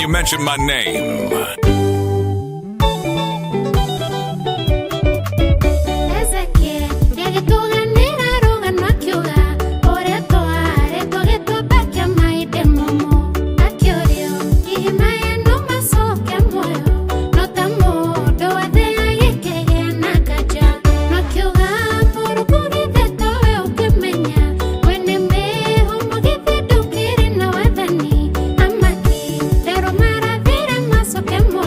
you mention my name. Que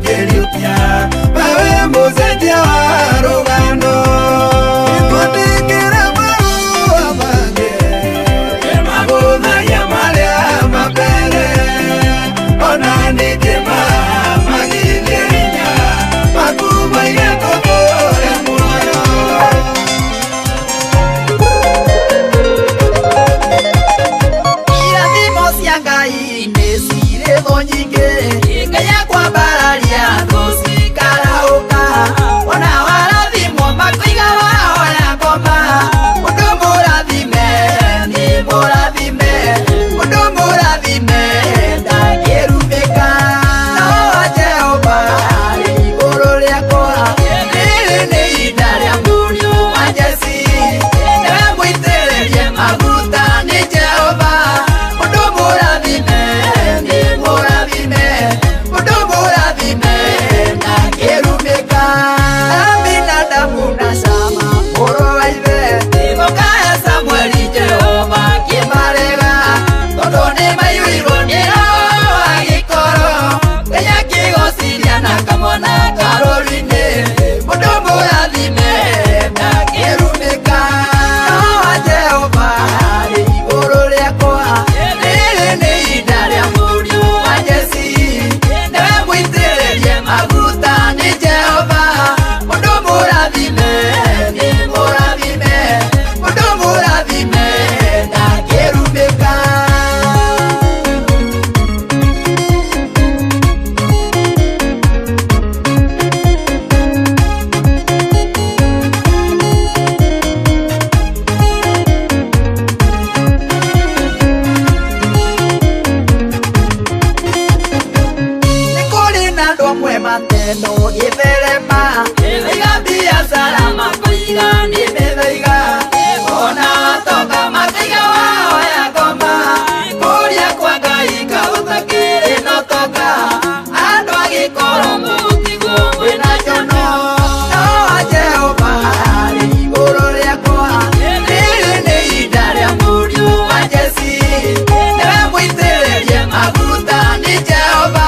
gukiriukia mawe mucenjia wa rugano twandikire marua mange maguthagia maria mabere ona ningĩ magithie hinya makumaire tũtũre muoyo. Irathimo cia Ngai nĩ cirĩ thũ nyingĩ, Ngai akwambararia thũ cikarahũka, ona warathimwo makũiga wahoya ngoma. Mũndũ mũrathime nĩ mũrathime, mũndũ mũrathime ndangĩrumĩka. No Jehova arĩ igũrũ rĩakwa, rĩrĩ nĩ ihinda rĩa mũriũ wa Jesĩ, niwe mũitĩrĩrie maguta nĩ Jehova. Mũndũ mũrathime nĩ mũrathime, mũndũ mũrathime ndangĩrumĩka. Aminadabu na Shama mũrũ wa ithe nĩmokahe Samũeli Jehova akĩmarega, tondũ nĩmaiyũirwo nĩ roho wa gĩkoro, Ngai akĩgociria na kamwana ka rũũru-inĩ. Mũndũ mũrathime ndangĩrumĩka. No Jehova arĩ igũrũ rĩakwa, rĩrĩ nĩ ihinda rĩa mũriũ wa Jesĩ, niwe mũitĩrĩrie maguta nĩ Jehova. Mũndũ mũrathime nĩ mũrathime, mũndũ mũrathime ndangĩrumĩka. Nĩ kũrĩ na andũ amwe matendo gĩtherema, mĩthaiga biacara makũiga nĩ mĩthaiga, ona atonga makaiga wahoya ngoma. Kũria kwa Ngai gũtakĩrĩ na ũtonga, andũ a gĩkoro mũtigwo mwĩna njono. No Jehova arĩ igũrũ rĩakwa, rĩrĩ nĩ ihinda rĩa mũriũ wa Jesĩ, niwe mũitĩrĩrie maguta nĩ Jehova.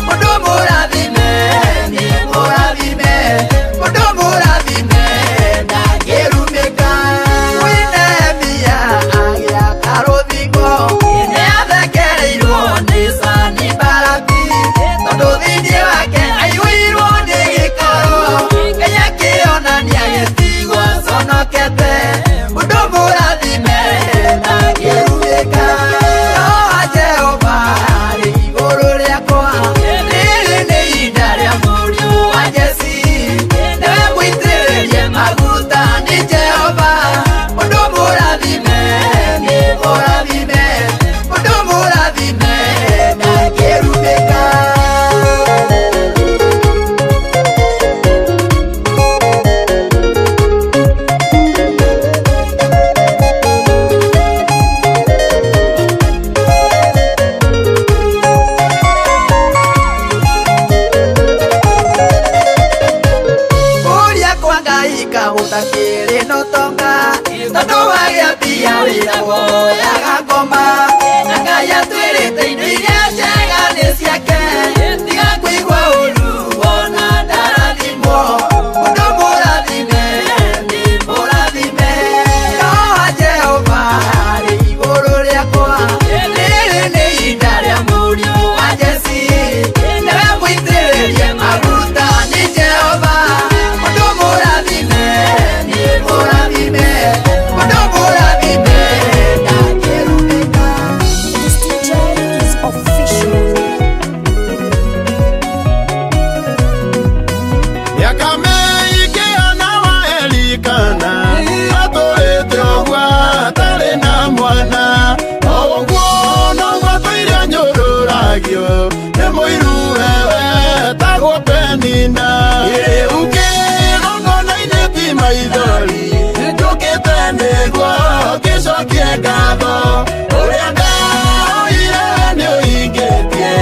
Mũndũ mũrathime nĩ mũrathime, mũndũ mũrathime ndangĩrumĩka. Kwĩ Nehemia agĩaka rũthingo, nĩathekereirwo nĩ Sanibalati, tondũ thĩinĩ wake aiyũirwo nĩ gĩkoro, Ngai akĩonania gĩtigwo conokete. Mũndũ mũrathime ndangĩrumĩka. No Jehova arĩ igũrũ rĩakwa, rĩrĩ nĩ ihinda rĩa mũriũ wa Jesĩ, niwe mũitĩrĩrie maguta nĩ Jehova. Mũndũ mũrathime nĩ mũrathime, mũndũ mũrathime ndangĩrumĩka. Kũria kwa Ngai gũtakĩrĩ na ũtonga, tondũ wagĩa mbia wĩra woyaga ngoma. Na Ngai atwĩrĩte indo iria njega nĩ ciake, tiga kũigua ũũru wona ndarathimwo. Mũndũ mũrathime nĩ mũrathime. No Jehova arĩ igũrũ rĩakwa, rĩrĩ nĩ ihinda rĩa mũriũ wa Jesĩ, niwe mũitĩrĩrie maguta nĩ Jehova. Mũndũ mũrathime nĩ mũrathime, mũndũ mũrathime ndangĩrumĩka. This DJ is official. Miaka mĩingĩ ona wa Elikana atũrĩte ũguo atarĩ na mwana, o ũguo noguo atũire anyũrũragio nĩ mũiru wewe etagwo Penina. Rĩu kĩgongona-inĩ ti maithori, njũkĩte nĩguo ngĩcokie ngatho. Ũrĩa ndahoire nĩ ũhingĩtie,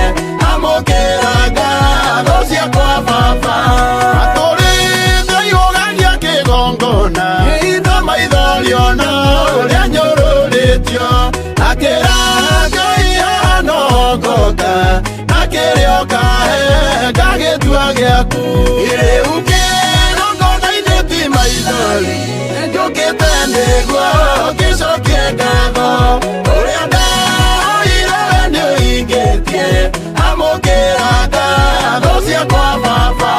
amũkĩra ngatho ciakwa Baba. Atũrĩte ihũgagia kĩgongona na maithori ona ũrĩa nyũrũrĩtio, akĩra Ngai ahana ũgota, na kĩrĩa ũkahe ngagĩtua Ireuke nongonaine ti maithori njũkĩte nĩguo ngĩcokie ngatho ũrĩa ndahoire we nĩũhingĩtie amũkĩra ngatho ciakwa baba.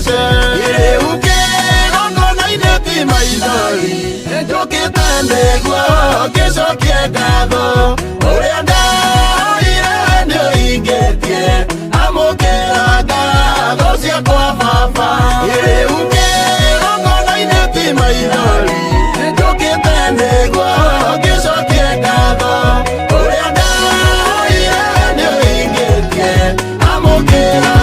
Ireuke nongonaine ti maithori njũkĩte nĩguo ngĩcokie ngatho ũrĩa ndahoire we nĩũhingĩtie amũkĩra ngatho ciakwa baba. Ireuke nongonaine ti maithori njũkĩte nĩguo ngĩcokie ngatho ũrĩa ndahoire we nĩũhingĩtie amũkĩra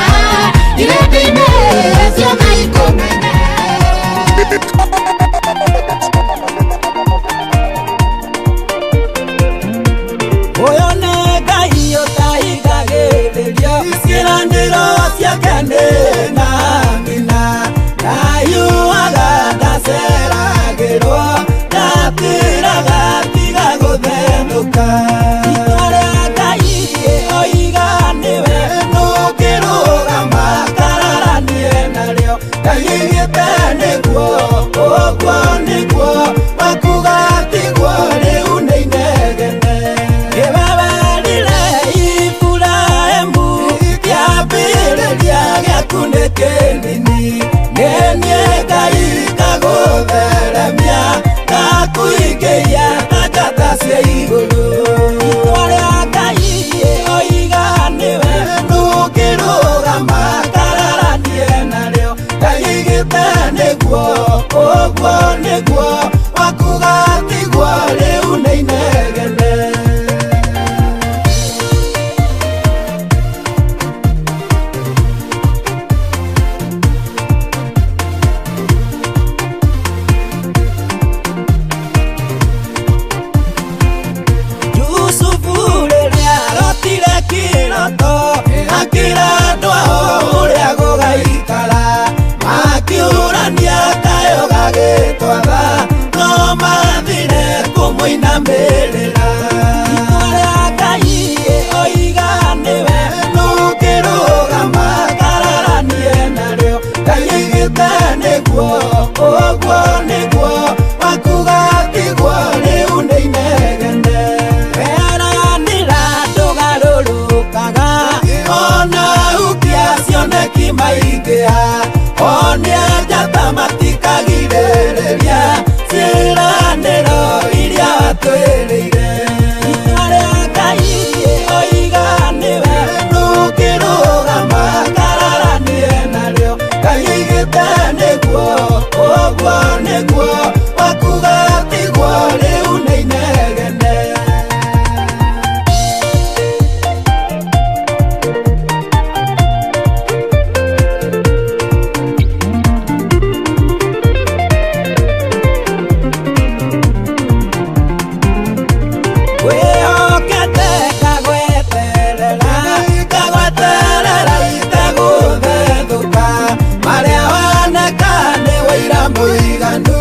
Matikagirĩrĩria ciĩranĩro iria twĩrĩire. wĩhokete ngagweterera itegũthethũka marĩa waneka nĩ wĩira mũiganu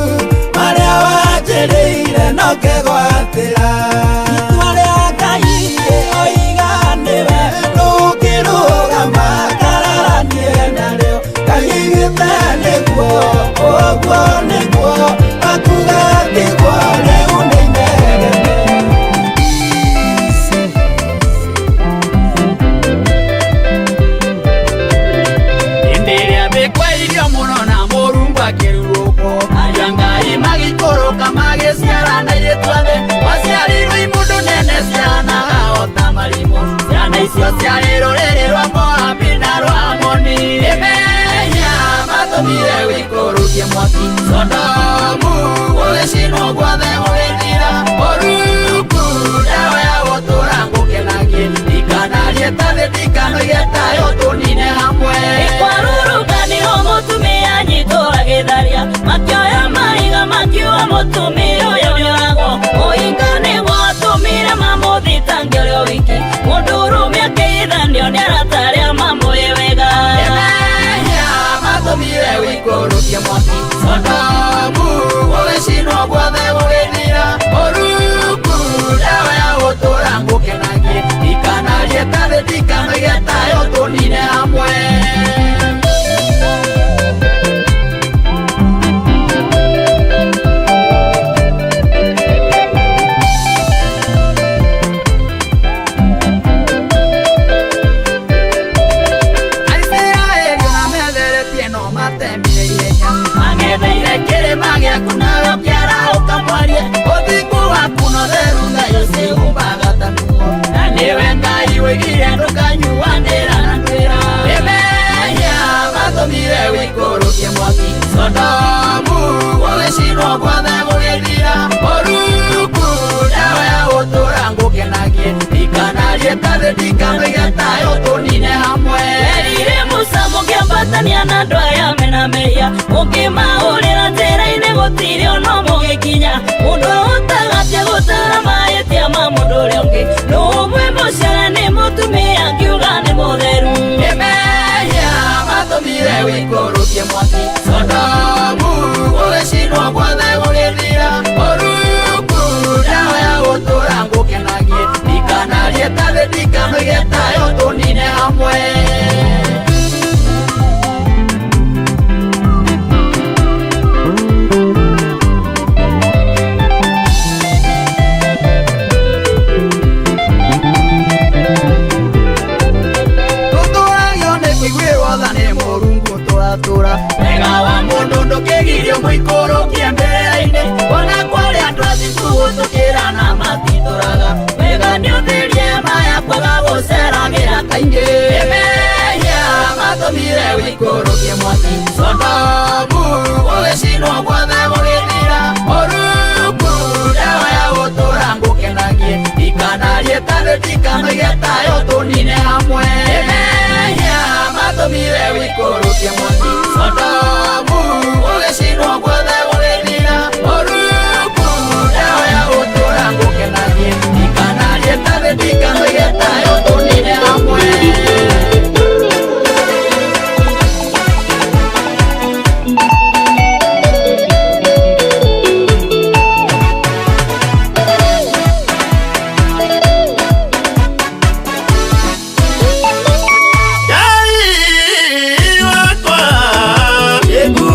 marĩa wanjĩrĩire no kĩgwatĩra itua rĩa Ngai oiganĩre rũkĩrũgama kararanie narĩo kaigĩte nĩguo ũguo nĩguo akuga tiguo rĩu nĩ inegene hĩndĩ ĩrĩa mbĩkwairio mũno na Mũrungu akĩrurũkwo aria Ngai magĩikũrũka magĩciarana irĩtuothe waciarirwo imũndũ nene cianaga ota marimũ ciana icio ciarĩ rũrĩrĩ rwa Moabi na rwa Amoni nĩmehia matũmire wĩikũrũkie mwaki Sodomu gũgĩcinwo guothe gũgĩthira Mũrungu ndawa ya gũtũũra ngũkenagie ndikanarie ta thĩ ndikanoige tayo tũnine hamwe ikwarurũkanio mũtumia anyitwo agĩtharia makĩoya mahiga makiuga mũtumia ũyũ nĩoragwo mũhinga nĩguo atũmire mamũthitange ũrĩ o wiki mũndũrũme akĩithanio nĩ arata arĩa mamũĩ wega nĩmehia matũmire wĩikũrũkie mwaki Sodomu gũgĩcinwo guothe gũgĩthira Mũrungu ndawa ya gũtũũra ngũkenagie ndikanarie ta thĩ ndikanoige tayo tũnine hamwe magetheire kĩrĩma gĩaku nayo kĩarahũka mwarie ũthingu waku no theru thayo ciĩhumbaga ta nguo na nĩwe Ngai wĩgire ndũkanyuanĩra na ndwĩra nĩmehia matũmire wĩikũrũkie mwaki Sodomu gũgĩcinwo guothe gũgĩthira Mũrungu ndawa ya gũtũũra ngũkenagie ndikanarie ta thĩ ndikanoige tayo tũnine hamwe erire Musa mũkĩambatania na andũ aya mena mehia mũkĩmahũrĩra njĩra-inĩ gũtirĩ ono mũgĩkinya mũndũ ũtagatia gũtara mahĩtia ma mũndũ ũrĩa ũngĩ n'ũmwe mũciare nĩ mũtumia akiuga nĩ mũtheru nĩmehia matũmire wĩikũrũkie mwaki Sodomu gũgĩcinwo guothe gũgĩthira Mũrungu ndawa ya gũtũũra ngũkenagie ndikanarie ta thĩ ndikanoige tayo tũnine hamwe wega wa mũndũ ndũkĩgirio mũikũrũkie mbere-inĩ ona kwarĩ andũ athingu gũtũkĩra na matitũraga wega nĩũthĩrie maya kwaga gũceragĩra kaingĩ nĩmehia matũmire wĩikũrũkie mwaki Sodomu gũgĩcinwo guothe gũgĩthira Mũrungu ndawa ya gũtũũra ngũkenagie ndikanarie ta thĩ ndikanoige tayo tũnine hamwe nĩmehia matũmire wĩikũrũkie mwaki Sodomu gũgĩcinwo guothe gũgĩthira Mũrungu ndawa ya gũtũũra ngũkenagie ndikanarie ta thĩ ndikanoige tayo tũnine hamwe Egu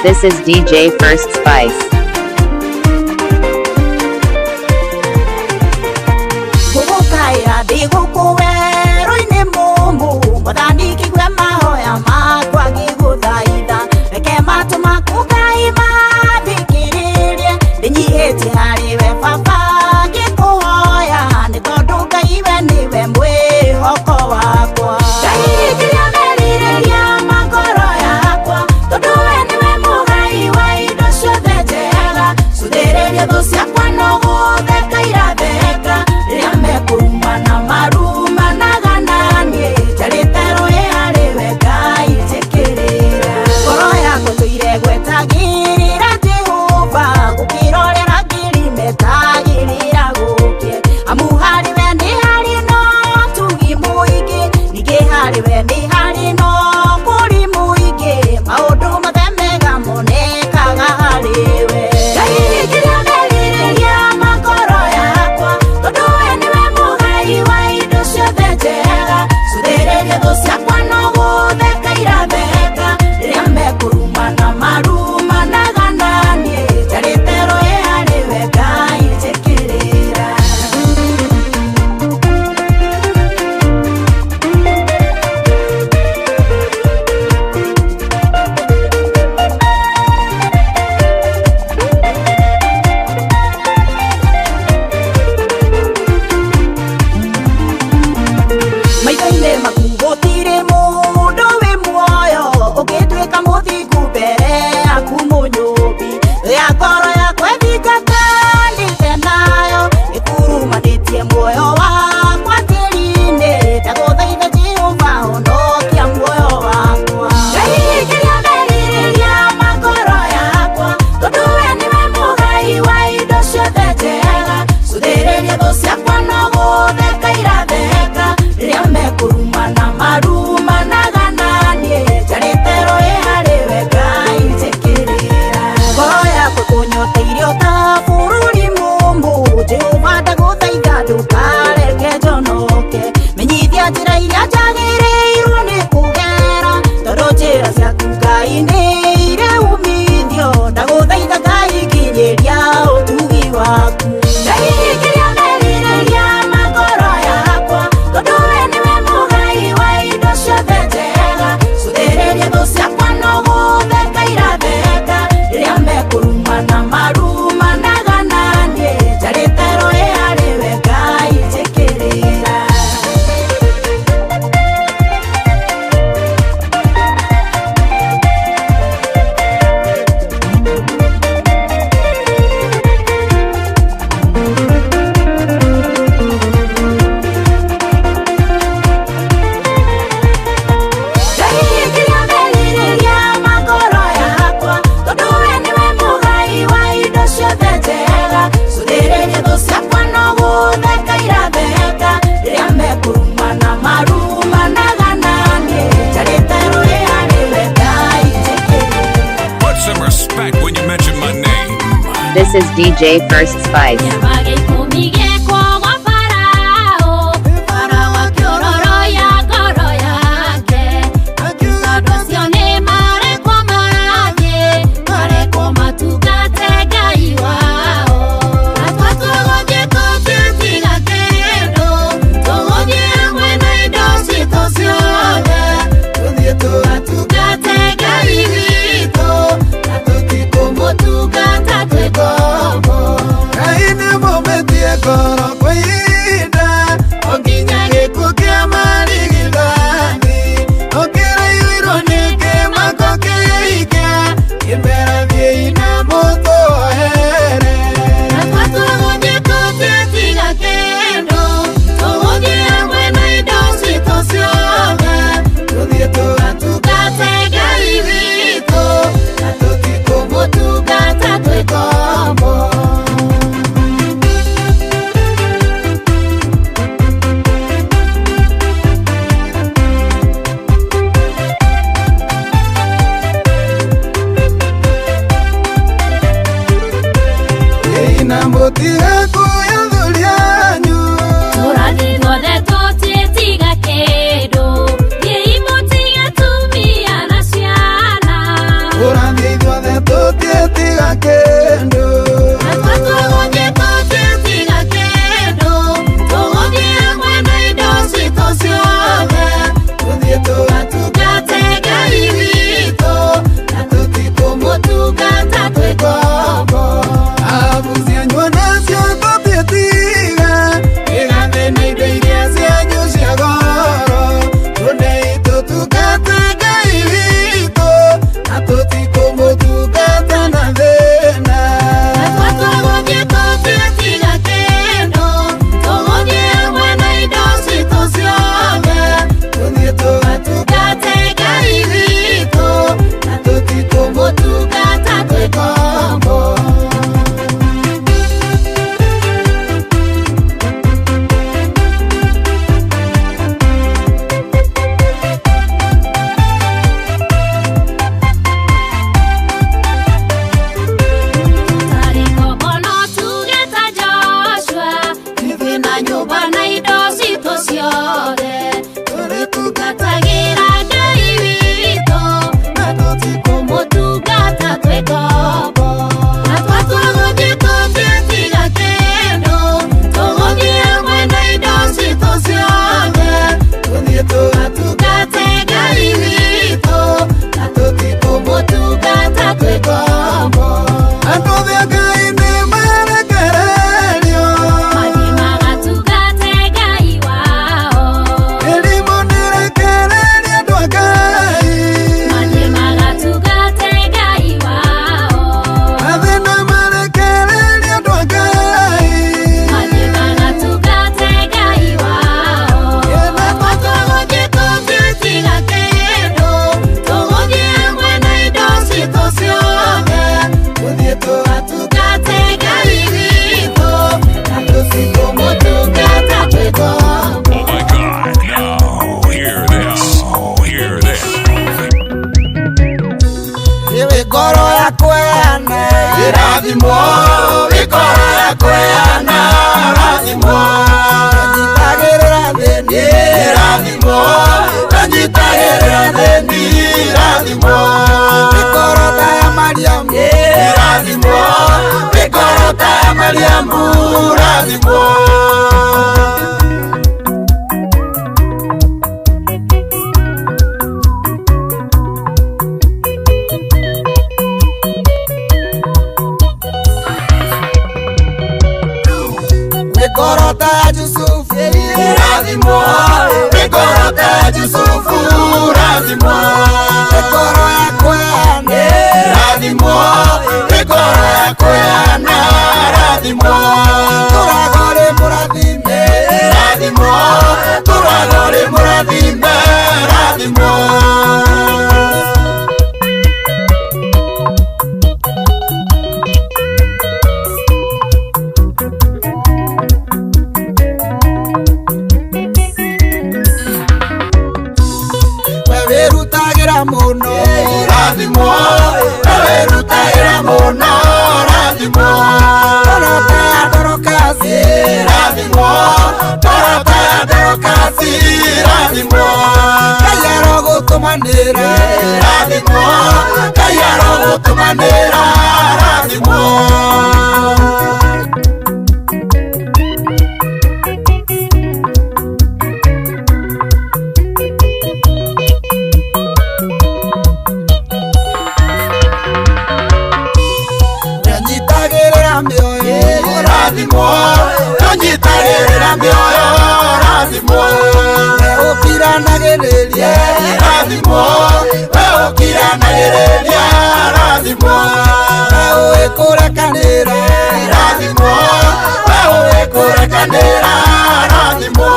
This is DJ First Spice. Kubukaira ndi gukuwe roine mumu, madani kigwe mahoya ma cia muthingu mbere yaku munyumbi ya ngoro yakwa ithingata nayo ikurumanĩtie muoyo wakwa tĩri-inĩ ndagũthaitha Jehova honokia muoyo wakwa ngehihikiria merirĩria makoro yakwa tondũ we nĩwe mũgai wa indo ciothe njega cuthĩrĩria thũ ciakwa no gũtheka iratheka rĩrĩa mekũrumana marumanaga naniĩ njarĩte rũĩ harĩ we Ngai njĩkĩrĩra ngoro yakwa kũnyoteire ta bũrũri mũmũ Jehova ndagũthaitha ndũkareke njonoke menyithia njĩra iria njagĩrĩirwo nĩ kũgera tondũ njĩra ciaku Ngai nĩ irĩ umithio ndagũthaitha Ngai nginyĩria ũtugi waku ngehihikiria merirĩria makoro yakwa tondũ we nĩwe mũgai wa indo ciothe njega cuthĩrĩria thũ ciakwa no gũtheka iratheka rĩrĩa mekũrumana marumanaga naniĩ njarĩte rũĩ harĩ we Ngai njĩkĩrĩra ngehihikiria merirĩria makoro yakwa tondũ we nĩwe mũgai wa indo ciothe njega cuthĩrĩria thũ ciakwa no gũtheka iratheka rĩrĩa mekũrumana marumanaga naniĩ njarĩte rũĩ harĩ we Ngai njĩkĩrĩra Put some respect when you mention my name. This is DJ First Spice. Nyamage ikũmi gĩkwo gwa Farao, Farao akĩũroroya ngoro yake, tondũ acio nĩ marekwo marathiĩ, marekwo matungate Ngai wao. Natwe tũgũthiĩ tũtiga kĩndũ, tũgũthiĩ hamwe na indo citũ ciothe, tũthiĩ tũgatungate Ngai witũ, na tũtikũmũtungata twĩ ngombo. Ngai nĩmũmĩtie ngoro kwa ihinda o nginya gĩkuũ kĩa marigithani ũkĩraihĩrwo nĩ kĩmako kĩikia kĩmerathie na mũtũhere Natwe tũgũthiĩ tũtiga kĩndũ, tũgũthiĩ hamwe na indo citũ ciothe, tũthiĩ tũgatungate Ngai witũ, na tũtikũmũtungata twĩ ngombo. ĩina mũtiga kuoya thũri yanyu Tũrathiĩ tuothe tũtiga kĩndũ, thiĩi mũtige atumia na ciana. tũrathiĩ ithuothe tũtiĩtiga kĩndũ Natwe tũgũthiĩ tũtiga kĩndũ, tũgũthiĩ hamwe na indo citũ ciothe, tũthiĩ tũgatungate Ngai witũ, na tũtikũmũtungata twĩ ngombo. abu cianyua nacio wikoro ya kweana irathimo wikoro ya kweana irathimo nyitagirira thini irathimo nyitagirira thini irathimo wikoro ta ya Mariamu irathimo wikoro ta ya Mariamu irathimo Korota Yusufu irathimo korota Yusufu irathimo koro ya kweana irathimo koro ya kweana irathimo turagore murathime irathimo turagore murathime irathimo muno irathimo werutagira muno irathimo korota ya Dorokasi irathimo korota ya Dorokasi irathimo kayaro gutumanira irathimo kayaro gutumanira irathimo nyitagirira mioyo irathimo ukiranagiriria irathimo ukiranagiriria irathimo wikurekanira irathimo wikurekanira irathimo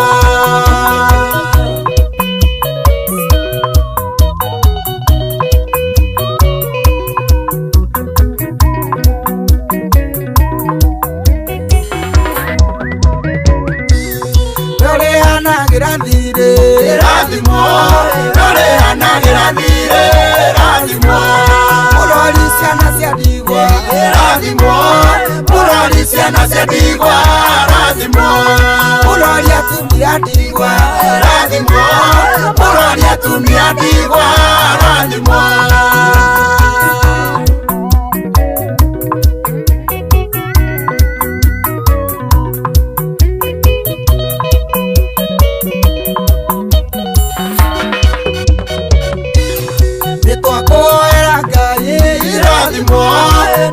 irathimo roreanagira thire irathimo murori ciana cia ndigwa irathimo murori ciana cia ndigwa irathimo murori atumia ndigwa irathimo murori atumia ndigwa irathimo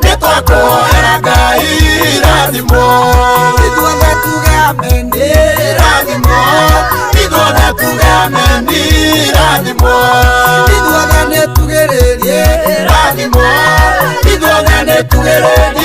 nitwakuhoera Ngai irathimo ithuothe tuge ameni irathimo ithuothe tuge ameni irathimo ithuothe nitugiririe irathimo ithuothe nitugiririe